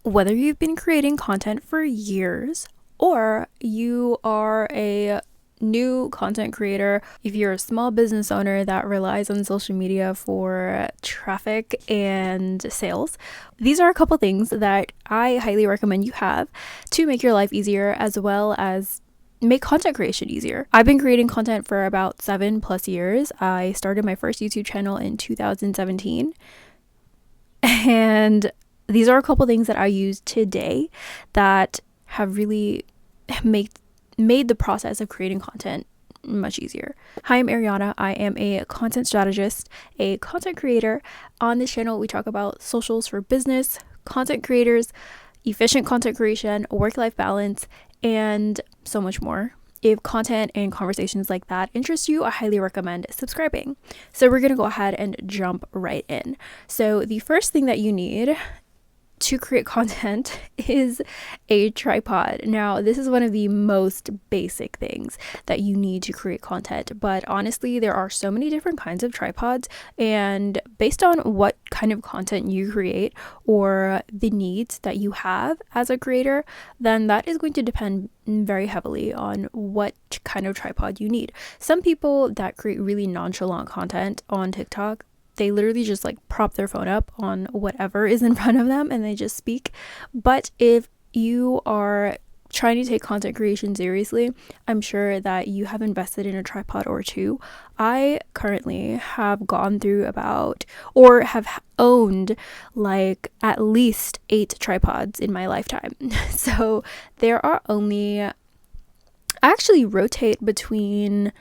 Whether you've been creating content for years or you are a new content creator, if you're a small business owner that relies on social media for traffic and sales, these are a couple things that I highly recommend you have to make your life easier as well as make content creation easier. I've been creating content for about 7+ years. I started my first YouTube channel in 2017, and these are a couple things that I use today that have really made the process of creating content much easier. Hi, I'm Ariana. I am a content strategist, a content creator. On this channel, we talk about socials for business, content creators, efficient content creation, work-life balance, and so much more. If content and conversations like that interest you, I highly recommend subscribing. So we're going to go ahead and jump right in. So the first thing that you need to create content is a tripod. Now, this is one of the most basic things that you need to create content, but honestly, there are so many different kinds of tripods, and based on what kind of content you create or the needs that you have as a creator, then that is going to depend very heavily on what kind of tripod you need. Some people that create really nonchalant content on TikTok, they literally just like prop their phone up on whatever is in front of them and they just speak. But if you are trying to take content creation seriously, I'm sure that you have invested in a tripod or two. I currently have gone through or have owned like at least 8 tripods in my lifetime. So there are I actually rotate between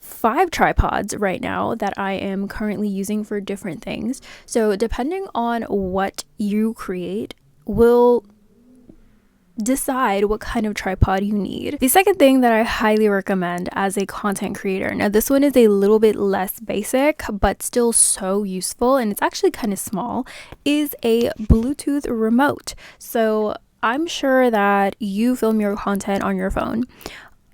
5 tripods right now that I am currently using for different things. So depending on what you create will decide what kind of tripod you need. The second thing that I highly recommend as a content creator, now this one is a little bit less basic but still so useful, and it's actually kind of small, is a Bluetooth remote. So I'm sure that you film your content on your phone.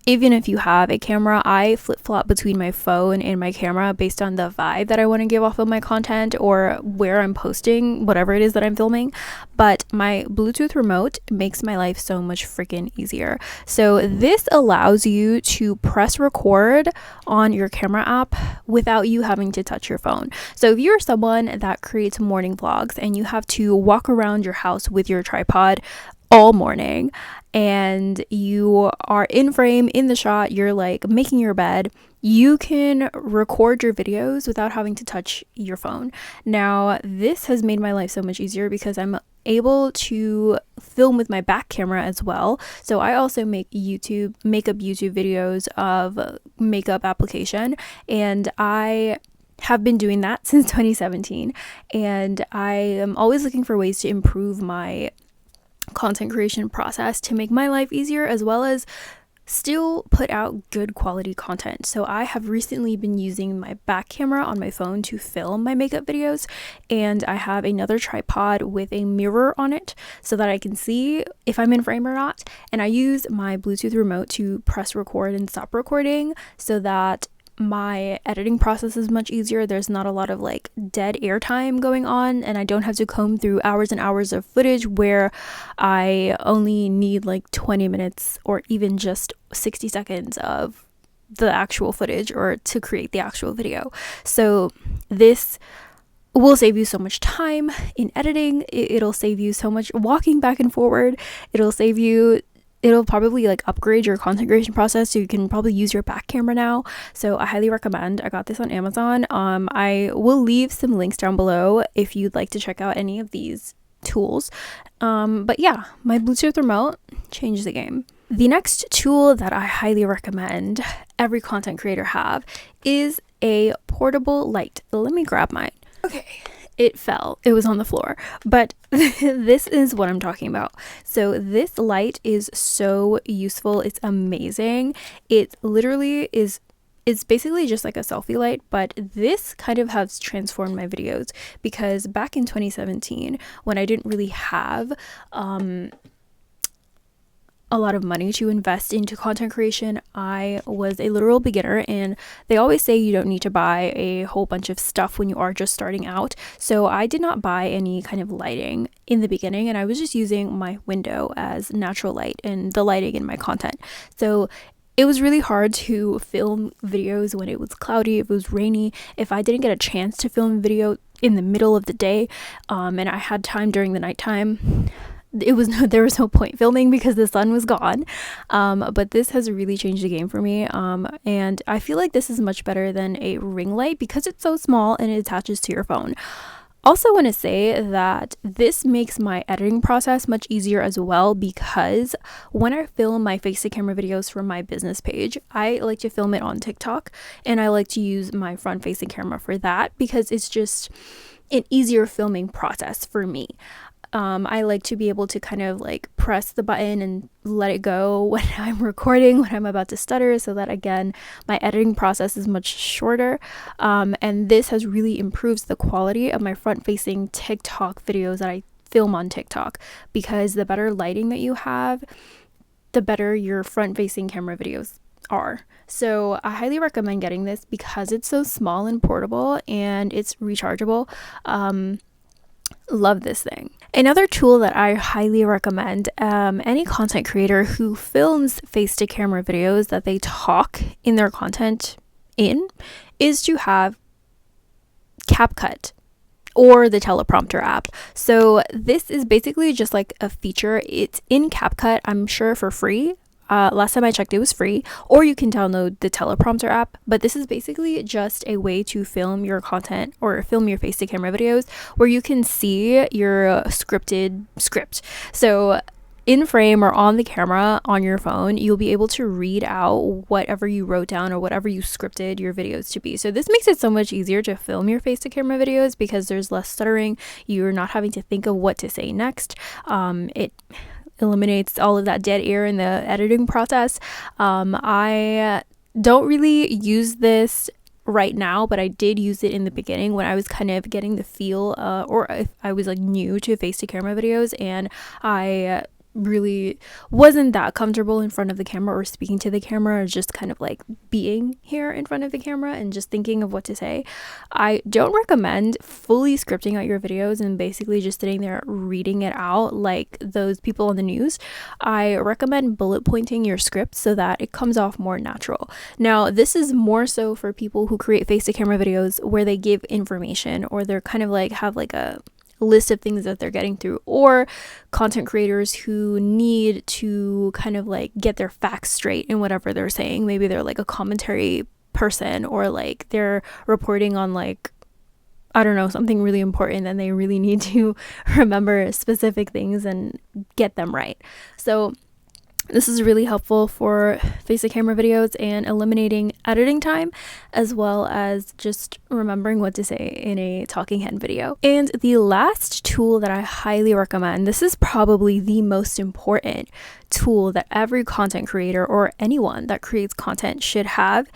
Even if you have a camera, I flip-flop between my phone and my camera based on the vibe that I want to give off of my content or where I'm posting whatever it is that I'm filming. But my Bluetooth remote makes my life so much freaking easier. So this allows you to press record on your camera app without you having to touch your phone. So if you're someone that creates morning vlogs and you have to walk around your house with your tripod all morning and you are in frame in the shot, you're like making your bed, you can record your videos without having to touch your phone. Now, this has made my life so much easier because I'm able to film with my back camera as well. So I also make makeup YouTube videos of makeup application, and I have been doing that since 2017, and I am always looking for ways to improve my content creation process to make my life easier as well as still put out good quality content. So I have recently been using my back camera on my phone to film my makeup videos, and I have another tripod with a mirror on it so that I can see if I'm in frame or not, and I use my Bluetooth remote to press record and stop recording so that my editing process is much easier. There's not a lot of like dead air time going on, and I don't have to comb through hours and hours of footage where I only need like 20 minutes or even just 60 seconds of the actual footage or to create the actual video. So this will save you so much time in editing. It'll save you so much walking back and forward. It'll probably like upgrade your content creation process, so you can probably use your back camera now. So I highly recommend. I got this on Amazon. I will leave some links down below if you'd like to check out any of these tools. But yeah, my Bluetooth remote changed the game. The next tool that I highly recommend every content creator have is a portable light. Let me grab mine. Okay. It fell. It was on the floor. But this is what I'm talking about. So this light is so useful. It's amazing. It literally is, it's basically just like a selfie light, but this kind of has transformed my videos because back in 2017, when I didn't really have a lot of money to invest into content creation. I was a literal beginner, and they always say you don't need to buy a whole bunch of stuff when you are just starting out. So I did not buy any kind of lighting in the beginning, and I was just using my window as natural light and the lighting in my content. So it was really hard to film videos when it was cloudy, if it was rainy, if I didn't get a chance to film video in the middle of the day, and I had time during the nighttime. There was no point filming because the sun was gone. But this has really changed the game for me. And I feel like this is much better than a ring light because it's so small and it attaches to your phone. Also want to say that this makes my editing process much easier as well, because when I film my face to camera videos from my business page, I like to film it on TikTok, and I like to use my front facing camera for that because it's just an easier filming process for me. I like to be able to kind of like press the button and let it go when I'm recording, when I'm about to stutter, so that again, my editing process is much shorter. And this has really improved the quality of my front facing TikTok videos that I film on TikTok, because the better lighting that you have, the better your front facing camera videos are. So I highly recommend getting this because it's so small and portable and it's rechargeable. Love this thing. Another tool that I highly recommend any content creator who films face to camera videos that they talk in their content is to have CapCut or the teleprompter app. So this is basically just like a feature. It's in CapCut, I'm sure, for free. Last time I checked, it was free, or you can download the teleprompter app. But this is basically just a way to film your content or film your face to camera videos where you can see your scripted script. So in frame or on the camera on your phone, you'll be able to read out whatever you wrote down or whatever you scripted your videos to be. So this makes it so much easier to film your face to camera videos because there's less stuttering. You're not having to think of what to say next. It eliminates all of that dead air in the editing process. I don't really use this right now, but I did use it in the beginning when I was kind of getting the feel, or if I was like new to face to camera videos, and I really wasn't that comfortable in front of the camera or speaking to the camera, or just kind of like being here in front of the camera and just thinking of what to say. I don't recommend fully scripting out your videos and basically just sitting there reading it out like those people on the news. I recommend bullet pointing your script so that it comes off more natural. Now, this is more so for people who create face to camera videos where they give information, or they're kind of like have like a list of things that they're getting through, or content creators who need to kind of like get their facts straight in whatever they're saying. Maybe they're like a commentary person, or like they're reporting on like, I don't know, something really important, and they really need to remember specific things and get them right. So this is really helpful for face to camera videos and eliminating editing time, as well as just remembering what to say in a talking head video. And the last tool that I highly recommend, this is probably the most important tool that every content creator or anyone that creates content should have,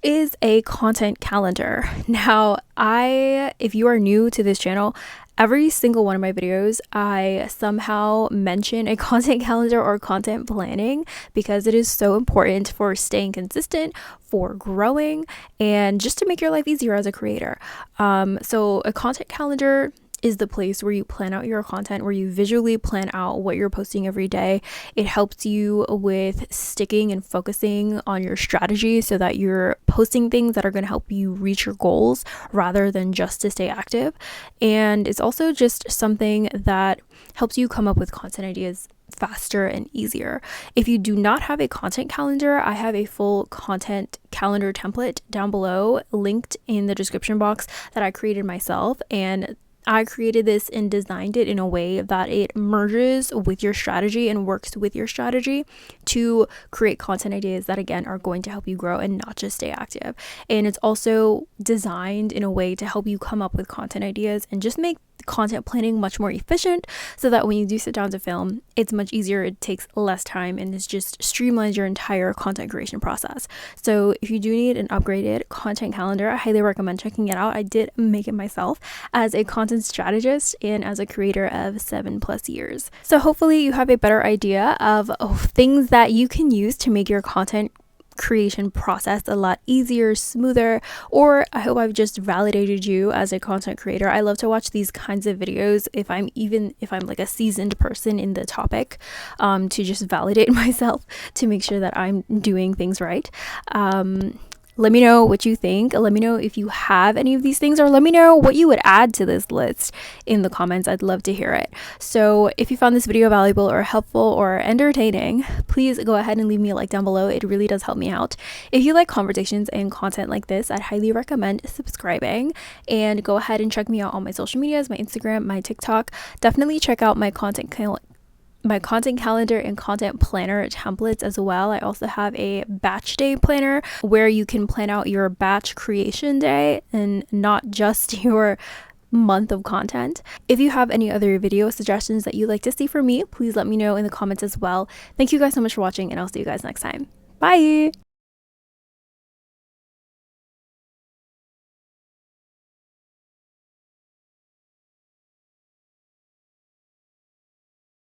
is a content calendar. Now, if you are new to this channel, every single one of my videos, I somehow mention a content calendar or content planning because it is so important for staying consistent, for growing, and just to make your life easier as a creator. So a content calendar is the place where you plan out your content, where you visually plan out what you're posting every day. It helps you with sticking and focusing on your strategy so that you're posting things that are going to help you reach your goals rather than just to stay active. And it's also just something that helps you come up with content ideas faster and easier. If you do not have a content calendar, I have a full content calendar template down below, linked in the description box, that I created myself. And I created this and designed it in a way that it merges with your strategy and works with your strategy to create content ideas that, again, are going to help you grow and not just stay active. And it's also designed in a way to help you come up with content ideas and just make content planning much more efficient, so that when you do sit down to film, it's much easier, it takes less time, and it's just streamlines your entire content creation process. So if you do need an upgraded content calendar, I highly recommend checking it out. I did make it myself as a content strategist and as a creator of 7+ years. So hopefully you have a better idea of things that you can use to make your content creation process a lot easier, smoother, or I hope I've just validated you as a content creator. I love to watch these kinds of videos if I'm like a seasoned person in the topic, to just validate myself, to make sure that I'm doing things right. Let me know what you think. Let me know if you have any of these things, or let me know what you would add to this list in the comments. I'd love to hear it. So if you found this video valuable or helpful or entertaining, please go ahead and leave me a like down below. It really does help me out. If you like conversations and content like this, I'd highly recommend subscribing, and go ahead and check me out on my social medias, my Instagram, my TikTok. Definitely check out my content calendar and content planner templates as well. I also have a batch day planner where you can plan out your batch creation day and not just your month of content. If you have any other video suggestions that you'd like to see from me, please let me know in the comments as well. Thank you guys so much for watching, and I'll see you guys next time. Bye!